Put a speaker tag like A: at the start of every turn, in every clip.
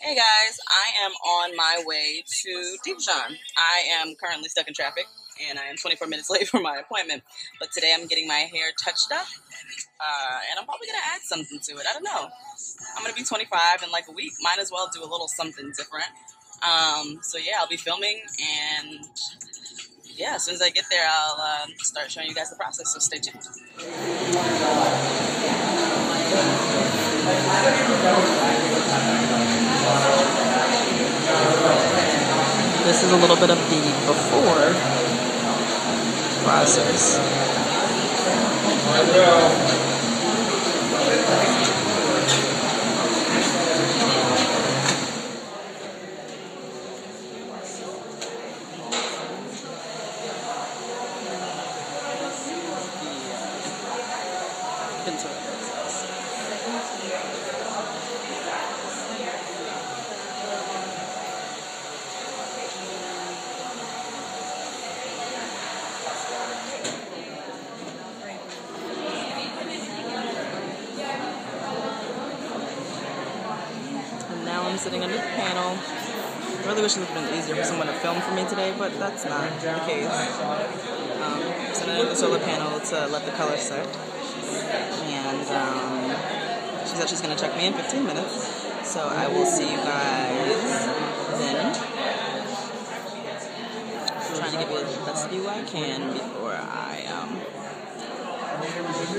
A: Hey guys, I am on my way to DevaChan. I am currently stuck in traffic and I am 24 minutes late for my appointment. But today I'm getting my hair touched up and I'm probably going to add something to it. I don't know. I'm going to be 25 in like a week. Might as well do a little something different. So yeah, I'll be filming and yeah, as soon as I get there, I'll start showing you guys the process. So stay tuned. This is a little bit of the before process. I'm sitting under the panel. I really wish it would have been easier for someone to film for me today, but that's not the case. I'm sitting under the solar panel to let the color set. And she said she's going to check me in 15 minutes. So I will see you guys then. I'm trying to give you the best view I can before I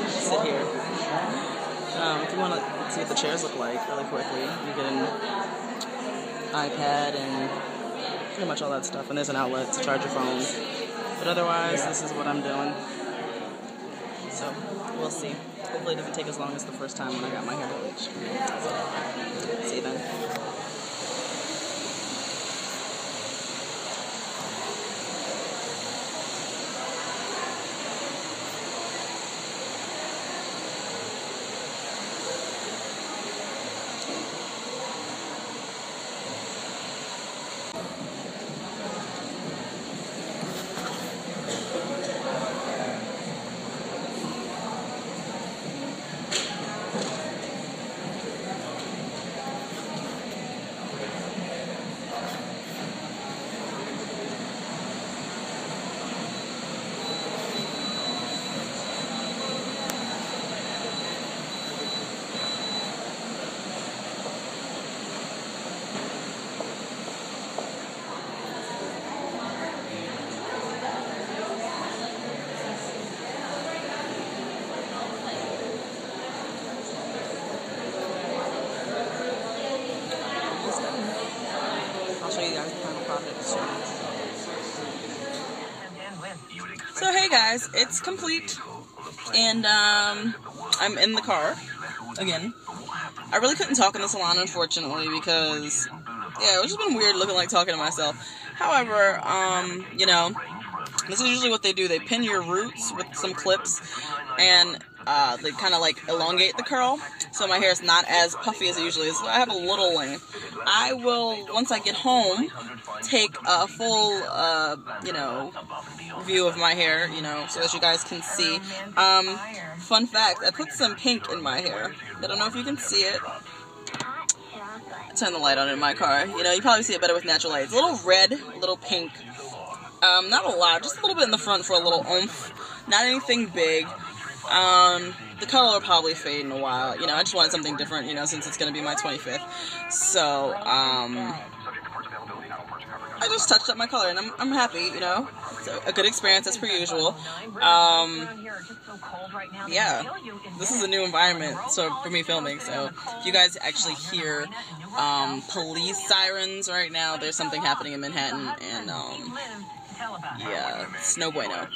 A: sit here. If you want to see what the chairs look like really quickly, you get an iPad and pretty much all that stuff. And there's an outlet to charge your phone. But otherwise, this is what I'm doing. So, we'll see. Hopefully it doesn't take as long as the first time when I got my hair bleached. So, see you then. So hey guys, it's complete, and I'm in the car again. I really couldn't talk in the salon, unfortunately, because yeah, it was just been weird looking like talking to myself. However, you know, this is usually what they do. They pin your roots with some clips, and they kind of like elongate the curl, so my hair is not as puffy as it usually is. So I have a little length. I will, once I get home, take a full, you know, view of my hair, you know, so that you guys can see. Fun fact, I put some pink in my hair. I don't know if you can see it. Turn the light on in my car. You know, you probably see it better with natural light. It's a little red, a little pink. Not a lot, just a little bit in the front for a little oomph. Not anything big. The color will probably fade in a while. You know, I just wanted something different, you know, since it's going to be my 25th. So, I just touched up my color, and I'm happy, you know. It's a good experience, as per usual. Yeah, this is a new environment so for me filming, so if you guys actually hear police sirens right now, there's something happening in Manhattan, and yeah, it's no bueno.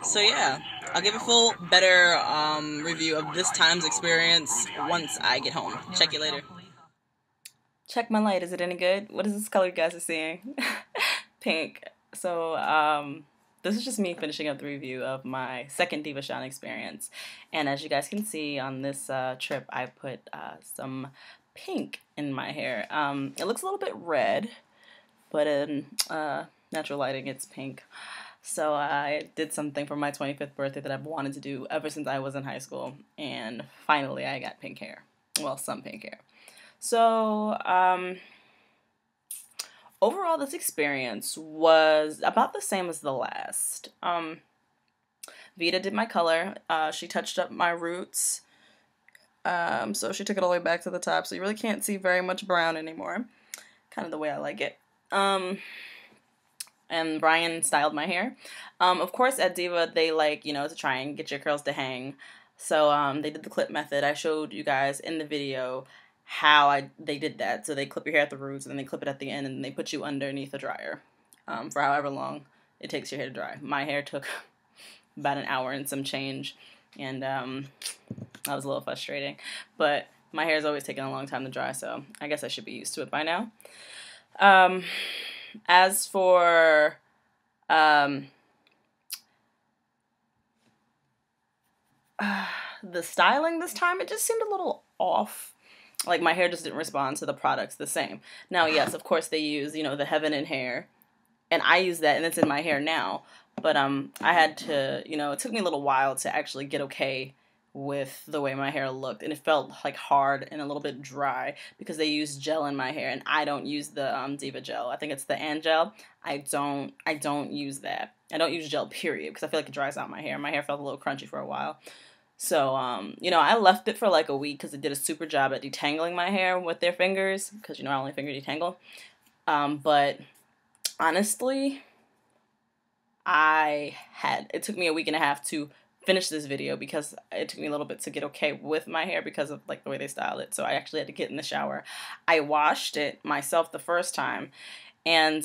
A: So yeah, I'll give a full, better review of this time's experience once I get home. Check you later. Check my light. Is it any good? What is this color you guys are seeing? Pink. So, this is just me finishing up the review of my second DevaChan experience. And as you guys can see on this trip, I put some pink in my hair. It looks a little bit red, but in natural lighting, it's pink. So I did something for my 25th birthday that I've wanted to do ever since I was in high school. And finally, I got pink hair. Well, some pink hair. So, overall, this experience was about the same as the last. Vita did my color. She touched up my roots. So she took it all the way back to the top. So you really can't see very much brown anymore. Kind of the way I like it. And Brian styled my hair. Of course, at Diva, they like, you know, to try and get your curls to hang. So they did the clip method. I showed you guys in the video how they did that. So they clip your hair at the roots, and then they clip it at the end, and they put you underneath a dryer for however long it takes your hair to dry. My hair took about an hour and some change, and that was a little frustrating. But my hair has always taken a long time to dry, so I guess I should be used to it by now. As for the styling this time, it just seemed a little off. Like, my hair just didn't respond to the products the same. Now, yes, of course they use, you know, the Heaven in Hair, and I use that, and it's in my hair now. But I had to, you know, it took me a little while to actually get okay with the way my hair looked, and it felt like hard and a little bit dry because they use gel in my hair, and I don't use the Diva gel. I think it's the Ant gel. I don't use that. I don't use gel, period, because I feel like it dries out my hair. My hair felt a little crunchy for a while. So, you know, I left it for like a week because it did a super job at detangling my hair with their fingers, because, you know, I only finger detangle. But honestly, it took me a week and a half to finish this video because it took me a little bit to get okay with my hair because of like the way they styled it. So I actually had to get in the shower. I washed it myself the first time, and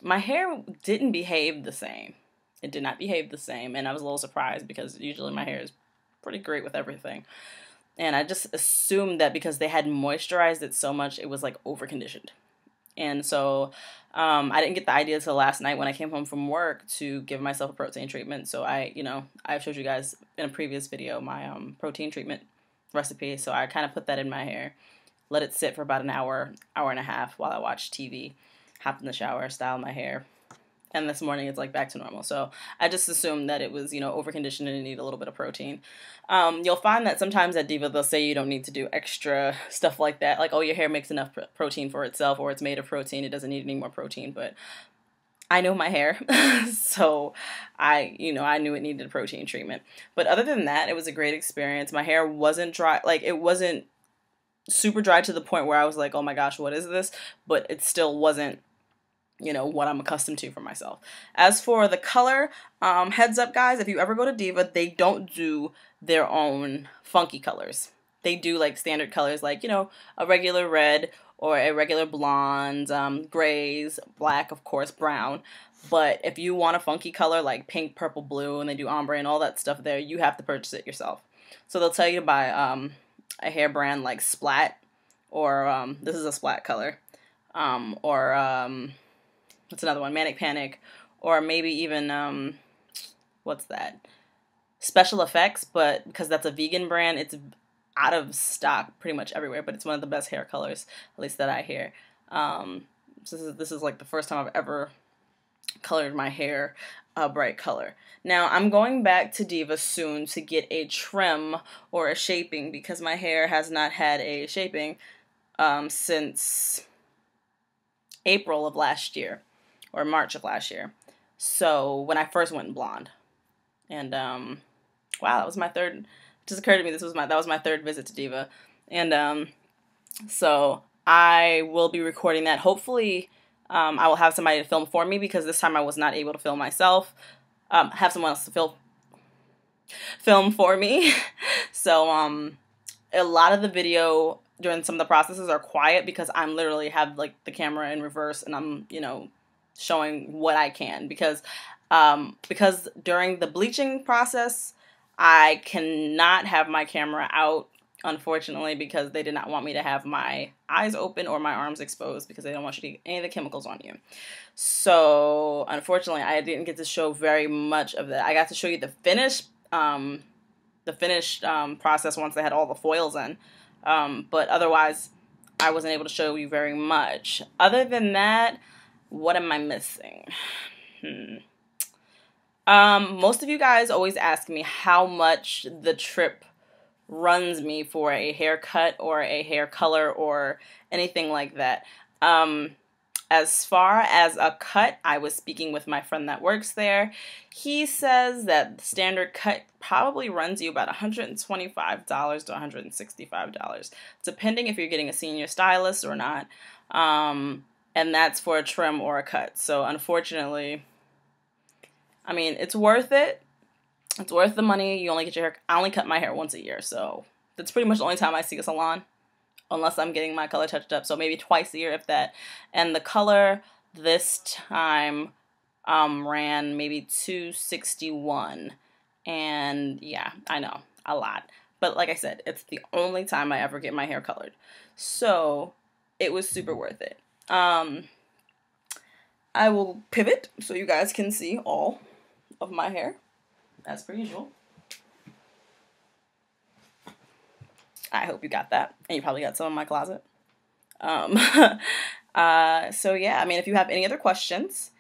A: my hair didn't behave the same. It did not behave the same, and I was a little surprised because usually my hair is pretty great with everything. And I just assumed that because they had moisturized it so much, it was like over-conditioned. And so I didn't get the idea until last night when I came home from work to give myself a protein treatment. So I've showed you guys in a previous video my protein treatment recipe. So I kind of put that in my hair, let it sit for about an hour, hour and a half while I watched TV, hopped in the shower, styled my hair. And this morning it's like back to normal. So I just assumed that it was, you know, over-conditioned and need a little bit of protein. You'll find that sometimes at Diva they'll say you don't need to do extra stuff like that. Like, oh, your hair makes enough protein for itself, or it's made of protein. It doesn't need any more protein. But I know my hair, so I knew it needed a protein treatment. But other than that, it was a great experience. My hair wasn't dry. Like, it wasn't super dry to the point where I was like, oh my gosh, what is this? But it still wasn't, you know, what I'm accustomed to for myself. As for the color, heads up guys, if you ever go to Diva, they don't do their own funky colors. They do like standard colors, like, you know, a regular red or a regular blonde, grays, black, of course, brown. But if you want a funky color like pink, purple, blue, and they do ombre and all that stuff there, you have to purchase it yourself. So they'll tell you to buy a hair brand like Splat, or this is a Splat color, what's another one? Manic Panic, or maybe even, what's that? Special Effects, but because that's a vegan brand, it's out of stock pretty much everywhere, but it's one of the best hair colors, at least that I hear. So this is like the first time I've ever colored my hair a bright color. Now, I'm going back to Diva soon to get a trim or a shaping because my hair has not had a shaping since April of last year. Or March of last year. So when I first went blonde. And wow, that was my third. It just occurred to me that was my third visit to Diva. And so I will be recording that. Hopefully I will have somebody to film for me because this time I was not able to film myself. Have someone else to film for me. So a lot of the video during some of the processes are quiet because I'm literally have like the camera in reverse and I'm, you know, showing what I can because during the bleaching process I cannot have my camera out, unfortunately, because they did not want me to have my eyes open or my arms exposed because they don't want you to get any of the chemicals on you. So unfortunately I didn't get to show very much of that. I got to show you the finished process once they had all the foils in, but otherwise I wasn't able to show you very much. Other than that, what am I missing? Most of you guys always ask me how much the trip runs me for a haircut or a hair color or anything like that. As far as a cut, I was speaking with my friend that works there. He says that the standard cut probably runs you about $125 to $165, depending if you're getting a senior stylist or not. And that's for a trim or a cut. So unfortunately, I mean, it's worth it. It's worth the money. You only get your hair. I only cut my hair once a year, so that's pretty much the only time I see a salon, unless I'm getting my color touched up. So maybe twice a year, if that. And the color this time ran maybe $261, and yeah, I know, a lot. But like I said, it's the only time I ever get my hair colored, so it was super worth it. I will pivot so you guys can see all of my hair, as per usual. I hope you got that, and you probably got some in my closet. So yeah, I mean, if you have any other questions,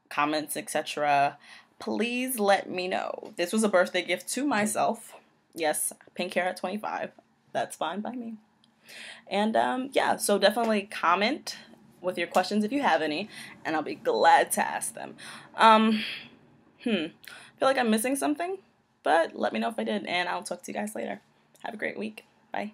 A: comments, etc., please let me know. This was a birthday gift to myself. Yes, pink hair at 25. That's fine by me. And yeah, so definitely comment with your questions if you have any, and I'll be glad to ask them. I feel like I'm missing something, but let me know if I did, and I'll talk to you guys later. Have a great week. Bye.